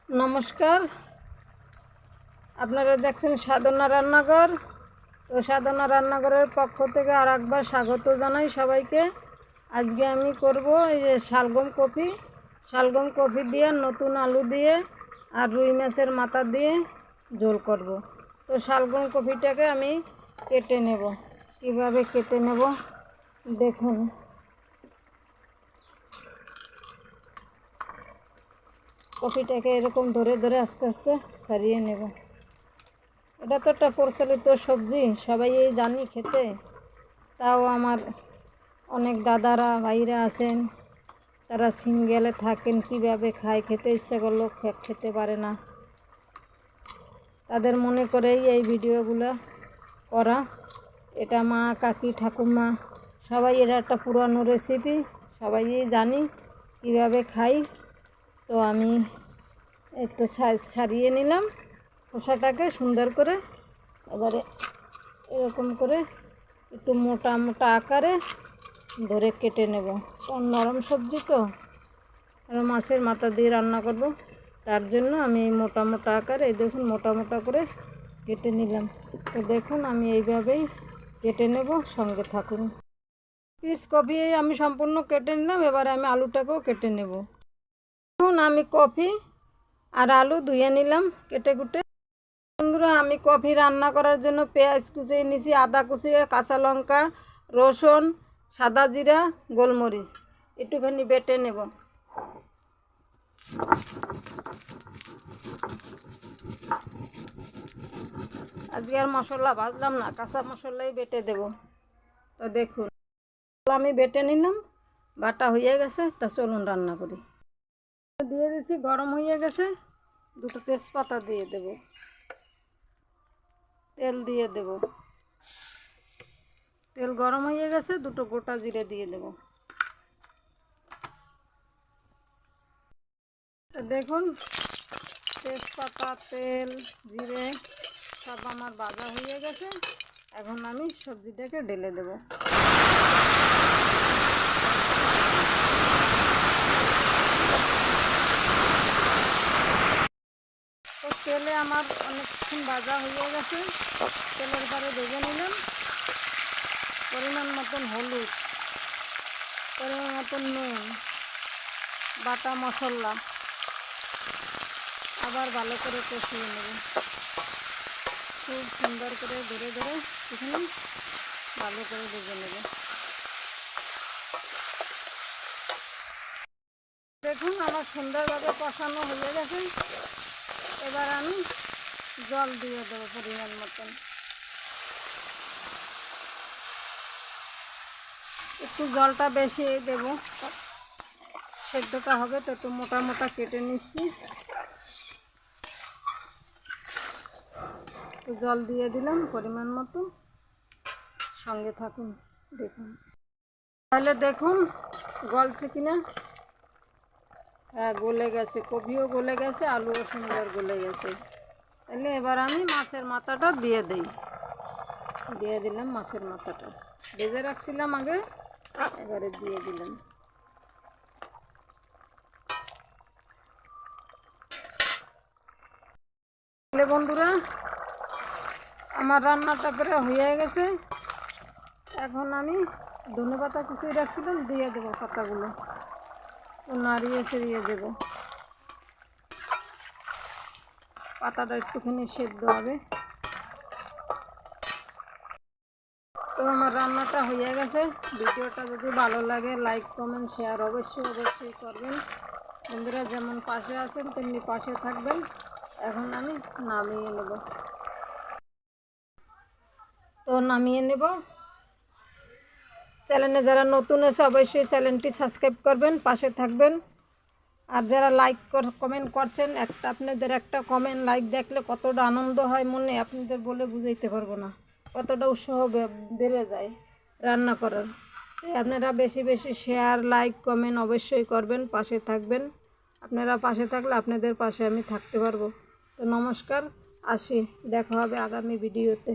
নমস্কার, আপনারা দেখছেন সাধনা রান্নাঘর। তো সাধনা রান্নাঘরের পক্ষ থেকে আর একবার স্বাগত জানাই সবাইকে। আজকে আমি করব এই যে শালগম কফি দিয়ে নতুন আলু দিয়ে আর রুই মাছের মাথা দিয়ে ঝোল করব। তো শালগম কফিটাকে আমি কেটে নেব। কিভাবে কেটে নেব দেখুন। কফিটাকে এরকম ধরে ধরে আস্তে আস্তে ছাড়িয়ে নেব। এটা তো একটা প্রচলিত সবজি, সবাই জানি খেতে। তাও আমার অনেক দাদারা ভাইরা আছেন, তারা সিঙ্গেলে থাকেন, কিভাবে খায়, খেতে ইচ্ছা করলেও খেতে পারে না। তাদের মনে করেই এই ভিডিওগুলো করা। এটা মা, কাকি, ঠাকুমা সবাই এটা একটা পুরানো রেসিপি, সবাই জানি কিভাবে খাই। তো আমি একটু ছাড়িয়ে নিলাম খোসাটাকে সুন্দর করে। এবারে এরকম করে একটু মোটা মোটা আকারে ধরে কেটে নেব। কারণ নরম সবজি তো, আর মাছের মাথা দিয়ে রান্না করব, তার জন্য আমি মোটা মোটা আকারে এই দেখুন মোটা মোটা করে কেটে নিলাম। তো দেখুন আমি এইভাবেই কেটে নেব, সঙ্গে থাকুন। পিস কফি আমি সম্পূর্ণ কেটে নিলাম। এবারে আমি আলুটাকেও কেটে নেব। এখন আমি কফি আর আলু ধুয়ে নিলাম কেটে কুটে। বন্ধুরা, আমি কফি রান্না করার জন্য পেঁয়াজ কুচিয়ে নিয়েছি, আদা কুচিয়ে, কাঁচা লঙ্কা, রসুন, সাদা জিরা, গোলমরিচ একটুখানি বেটে নেব। আজকে আর মশলা ভাজলাম না, কাঁচা মশলাই বেটে দেব। তো দেখুন আমি বেটে নিলাম, বাটা হয়ে গেছে। তা চলুন রান্না করি। দিয়ে দিছি, গরম হয়ে গেছে। দুটো তেজপাতা দিয়ে দেব, তেল দিয়ে দেব। তেল গরম হয়ে গেছে, দুটো গোটা জিরে দিয়ে দেব। দেখুন তেজপাতা, তেল, জিরে সব আমার ভাজা হয়ে গেছে। এখন আমি সবজিটাকে ঢেলে দেব। তো তেলে আমার অনেকক্ষণ ভাজা হয়ে গেছে। তেলের পরে ভেজে নিলাম। পরিমাণ মতন হলুদ, পরিমাণ মতন নুন, বাটা মশলা, আবার ভালো করে কষিয়ে নেব। খুব সুন্দর করে ধরে ধরে এখানে ভালো করে ভেজে নেব। দেখুন আমার সুন্দরভাবে কষানো হয়ে গেছে। এবার আমি জল দিয়ে দেবো পরিমাণ মতন। একটু জলটা বেশি দেব, সেদ্ধটা হবে তো। একটু মোটা মোটা কেটে নিচ্ছি, একটু জল দিয়ে দিলাম পরিমাণ মতো। সঙ্গে থাকুন দেখুন। তাহলে দেখুন গলছে কিনা। হ্যাঁ, গলে গেছে, কপিও গলে গেছে, আলুও সুন্দর গলে গেছে। তাহলে এবার আমি মাছের মাথাটা দিয়ে দিলাম। মাছের মাথাটা ভেজে রাখছিলাম আগে, এবারে দিয়ে দিলাম। তাহলে বন্ধুরা আমার রান্নাটা করে হয়ে গেছে। এখন আমি ধনেপাতা কুচিয়ে রাখছিলাম, দিয়ে দেবো পাতাগুলো। নাড়িয়ে ছেড়িয়ে দেব। পাতাটা একটুখানি সেদ্ধ হবে। তো আমার রান্নাটা হয়ে গেছে। ভিডিওটা যদি ভালো লাগে লাইক, কমেন্ট, শেয়ার অবশ্যই করবেন। বন্ধুরা যেমন পাশে আছেন তেমনি পাশে থাকবেন। এখন আমি নামিয়ে নেব। তো নামিয়ে নেব। চ্যানেলে যারা নতুন আছে অবশ্যই চ্যানেলটি সাবস্ক্রাইব করবেন, পাশে থাকবেন। আর যারা লাইক কমেন্ট করছেন, আপনাদের একটা কমেন্ট লাইক দেখলে কতটা আনন্দ হয় মনে, আপনাদের বলে বুঝাইতে পারবো না। কতটা উৎসাহ বেড়ে যায় রান্না করার। আপনারা বেশি বেশি শেয়ার, লাইক, কমেন্ট অবশ্যই করবেন, পাশে থাকবেন। আপনারা পাশে থাকলে আপনাদের পাশে আমি থাকতে পারবো। তো নমস্কার, আসি, দেখা হবে আগামী ভিডিওতে।